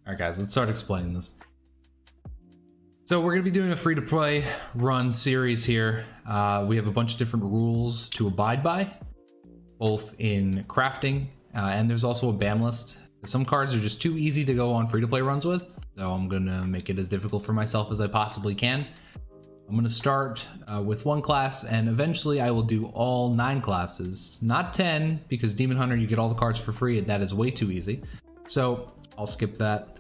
All right, guys, let's start explaining this. So we're going to be doing a free-to-play run series here. We have a bunch of different rules to abide by, both in crafting, and there's also a ban list. Some cards are just too easy to go on free-to-play runs with, so I'm going to make it as difficult for myself as I possibly can. I'm going to start with one class, and eventually I will do all 9 classes. Not 10, because Demon Hunter, you get all the cards for free, and that is way too easy. So I'll skip that.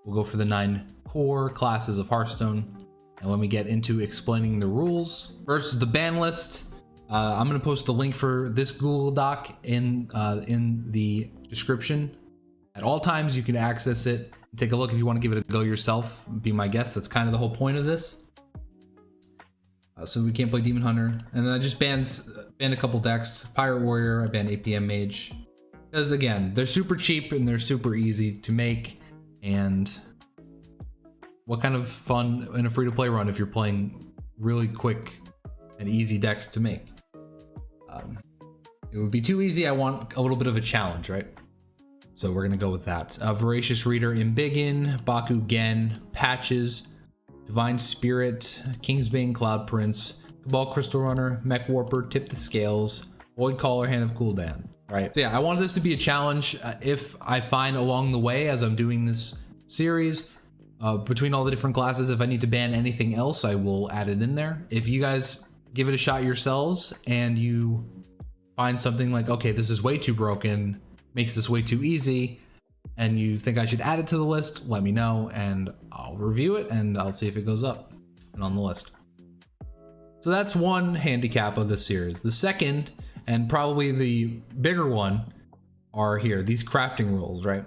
We'll go for the 9 core classes of Hearthstone. And when we get into explaining the rules, first the ban list. I'm going to post the link for this Google Doc in the description. At all times, you can access it. Take a look if you want to give it a go yourself. Be my guest. That's kind of the whole point of this. So we can't play Demon Hunter. And then I just banned a couple decks. Pirate Warrior, I banned APM Mage. Because again, they're super cheap and they're super easy to make. And what kind of fun in a free-to-play run if you're playing really quick and easy decks to make? It would be too easy. I want a little bit of a challenge, right? So we're gonna go with that. Voracious Reader, Embiggen, Baku Gen, Patches, Divine Spirit, Kingsbane, Cloud Prince, Cabal Crystal Runner, Mech Warper, Tip the Scales, Void Caller, Hand of Cooldown. Right. So yeah, I wanted this to be a challenge. If I find along the way as I'm doing this series, between all the different classes, if I need to ban anything else, I will add it in there. If you guys give it a shot yourselves and you find something like, okay, this is way too broken, makes this way too easy, and you think I should add it to the list, let me know and I'll review it and I'll see if it goes up and on the list. So that's one handicap of the series. The second, and probably the bigger one, are here, these crafting rules, right?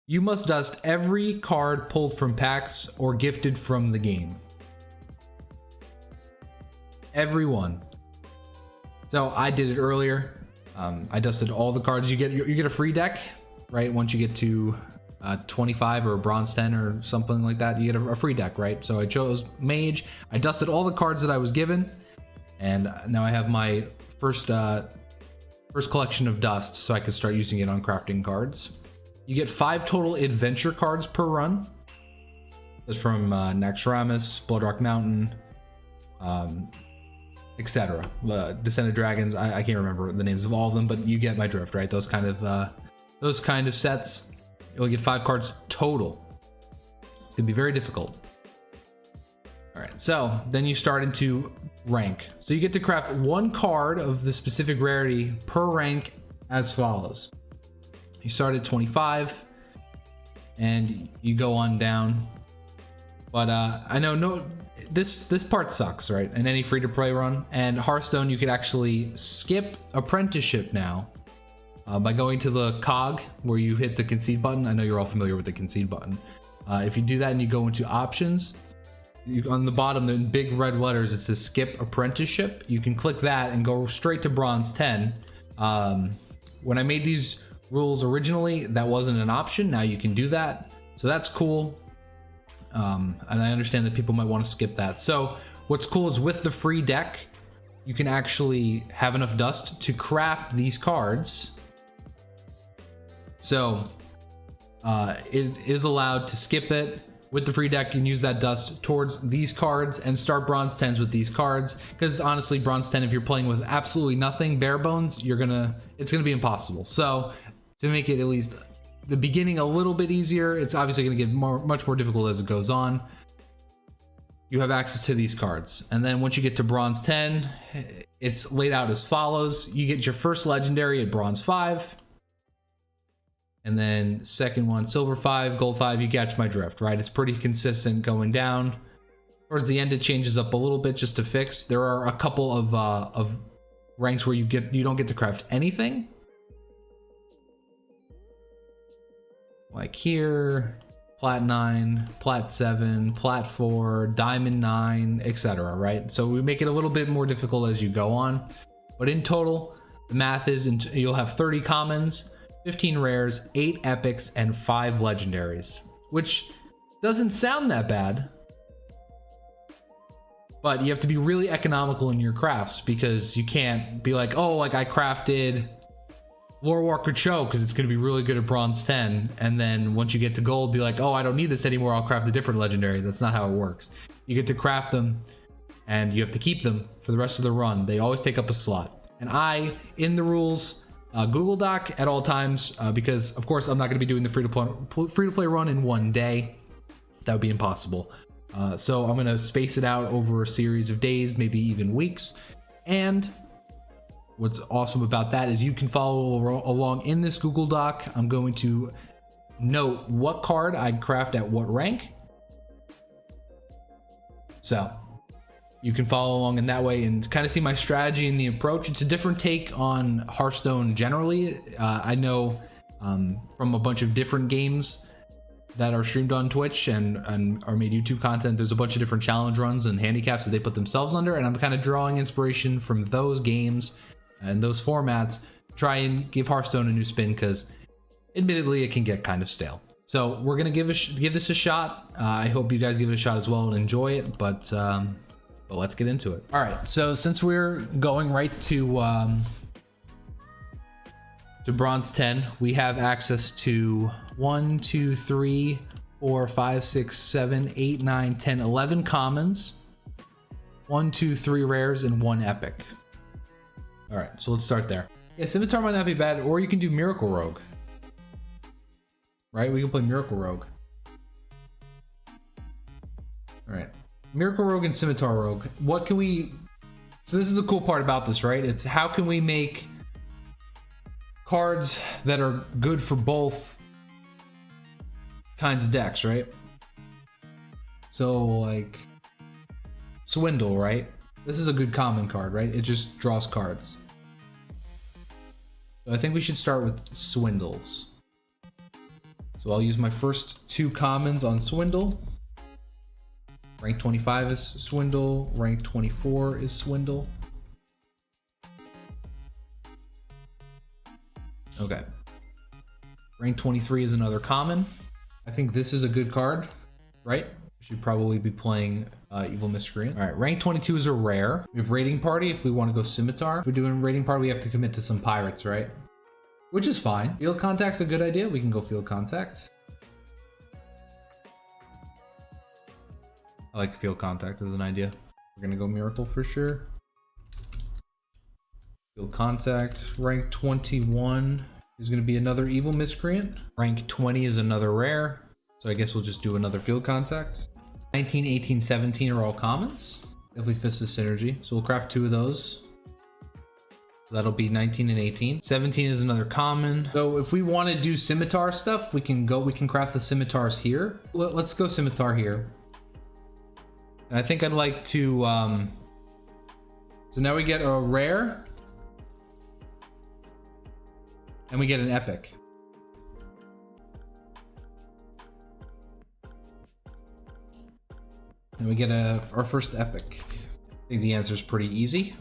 You must dust every card pulled from packs or gifted from the game. Every one. So I did it earlier. I dusted all the cards. You get a free deck, right? Once you get to 25 or a bronze 10 or something like that, you get a free deck, right? So I chose Mage. I dusted all the cards that I was given, and now I have my first collection of dust, so I could start using it on crafting cards. You get 5 total adventure cards per run. That's from Naxxramas, Bloodrock Mountain, etc. Descended Dragons. I can't remember the names of all of them, but you get my drift, right? Those kind of sets. You'll get 5 cards total. It's gonna be very difficult. All right, so then you start into rank. So you get to craft 1 card of the specific rarity per rank as follows. You start at 25 and you go on down. But I know this part sucks, right? In any free-to-play run. And Hearthstone, you could actually skip apprenticeship now by going to the cog where you hit the concede button. I know you're all familiar with the concede button. If you do that and you go into options, on the bottom in big red letters it says skip apprenticeship. You can click that and go straight to bronze 10. When I made these rules originally, that wasn't an option. Now you can do that, so that's cool. And I understand that people might want to skip that. So what's cool is with the free deck, you can actually have enough dust to craft these cards. So it is allowed to skip it. With the free deck, you can use that dust towards these cards and start bronze 10s with these cards. Because honestly, bronze 10, if you're playing with absolutely nothing, bare bones, it's gonna be impossible. So to make it at least the beginning a little bit easier, it's obviously gonna get much more difficult as it goes on. You have access to these cards. And then once you get to bronze 10, it's laid out as follows. You get your first legendary at bronze 5. And then second one, silver 5, gold 5, you catch my drift, right? It's pretty consistent going down. Towards the end, it changes up a little bit just to fix. There are a couple of ranks where you don't get to craft anything. Like here, plat 9, plat 7, plat 4, diamond 9, etc. right? So we make it a little bit more difficult as you go on. But in total, the math is you'll have 30 commons, 15 rares, 8 epics, and 5 legendaries, which doesn't sound that bad. But you have to be really economical in your crafts, because you can't be like, oh, like I crafted Lore Walker Cho, because it's going to be really good at bronze 10. And then once you get to gold, be like, oh, I don't need this anymore. I'll craft a different legendary. That's not how it works. You get to craft them and you have to keep them for the rest of the run. They always take up a slot. And I, in the rules, Google Doc at all times, because of course I'm not going to be doing the free-to-play run in one day. That would be impossible. So I'm going to space it out over a series of days, maybe even weeks. And what's awesome about that is you can follow along in this Google Doc. I'm going to note what card I'd craft at what rank. So you can follow along in that way and kind of see my strategy and the approach. It's a different take on Hearthstone generally. I know from a bunch of different games that are streamed on Twitch and are made YouTube content, there's a bunch of different challenge runs and handicaps that they put themselves under, and I'm kind of drawing inspiration from those games and those formats, try and give Hearthstone a new spin, because admittedly it can get kind of stale. So we're gonna give this a shot. I hope you guys give it a shot as well and enjoy it, but let's get into it. All right, so since we're going right to bronze 10, we have access to 1, 2, 3, 4, 5, 6, 7, 8, 9, 10, 11 commons, 1, 2, 3 rares, and 1 epic. All right, so let's start there. Yeah, Scimitar might not be bad, or you can do Miracle Rogue. Right, we can play Miracle Rogue. All right, Miracle Rogue and Scimitar Rogue. What can we... So this is the cool part about this, right? It's how can we make cards that are good for both kinds of decks, right? So like Swindle, right? This is a good common card, right? It just draws cards. So I think we should start with Swindles. So I'll use my first 2 commons on Swindle. Rank 25 is Swindle, rank 24 is Swindle. Okay. Rank 23 is another common. I think this is a good card, right? We should probably be playing Evil Miscreant. All right, rank 22 is a rare. We have Raiding Party if we want to go Scimitar. If we're doing Raiding Party, we have to commit to some pirates, right? Which is fine. Field Contact's a good idea. We can go Field Contact. I like Field Contact as an idea. We're gonna go Miracle for sure. Field Contact. Rank 21 is going to be another Evil Miscreant. Rank 20 is another rare. So I guess we'll just do another Field Contact. 19, 18, 17 are all commons. Definitely fits the synergy. So we'll craft 2 of those. So that'll be 19 and 18. 17 is another common. So if we want to do Scimitar stuff, we can craft the Scimitars here. Let's go Scimitar here. And I think I'd like to, so now we get a rare. And we get an epic. And we get our first epic. I think the answer is pretty easy.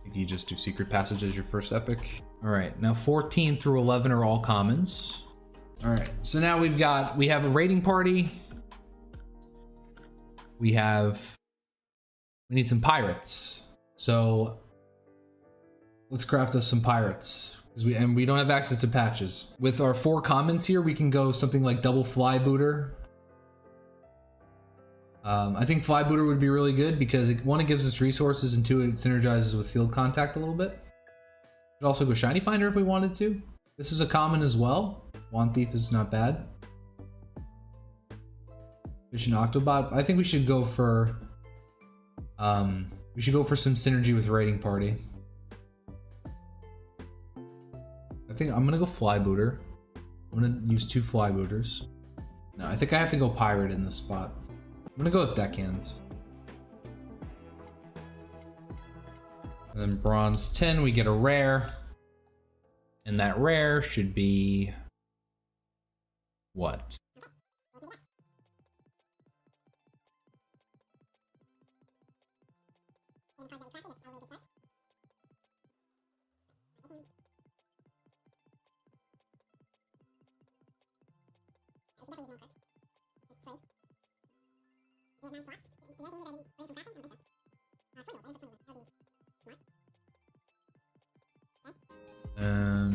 If you just do Secret Passage as your first epic. All right, now 14 through 11 are all commons. All right, so now we have a Raiding Party. We need some pirates. So let's craft us some pirates. And we don't have access to patches. With our 4 commons here, we can go something like double Flybooter. I think Flybooter would be really good because one, it gives us resources, and 2, it synergizes with Field Contact a little bit. We could also go Shiny Finder if we wanted to. This is a common as well. Wand Thief is not bad. Vision Octobot. I think we should go for some synergy with Raiding Party. I think I'm gonna go Flybooter. I'm gonna use 2 Flybooters. No, I think I have to go Pirate in this spot. I'm gonna go with Deckhands. And then bronze 10, we get a rare. And that rare should be what?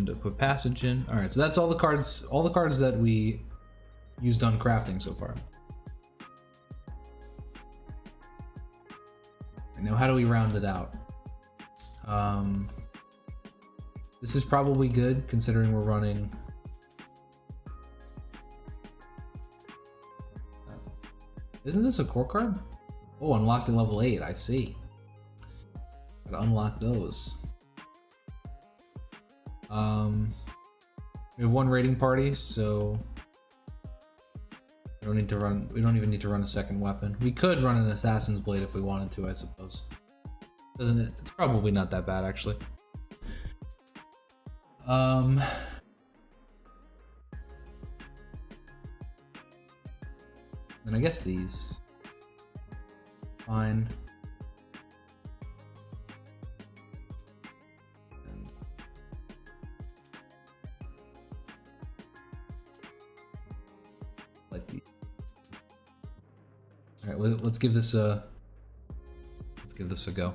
and to put passage in. All right, so that's all the cards that we used on crafting so far. Now, how do we round it out? This is probably good considering we're running. Isn't this a core card? Oh, unlocked at level 8. I see. Gotta unlock those. We have one raiding party, so we don't need to run. We don't even need to run a second weapon. We could run an assassin's blade if we wanted to, I suppose. Doesn't it? It's probably not that bad, actually. And I guess these. Fine. And like these. All right, let's give this a go.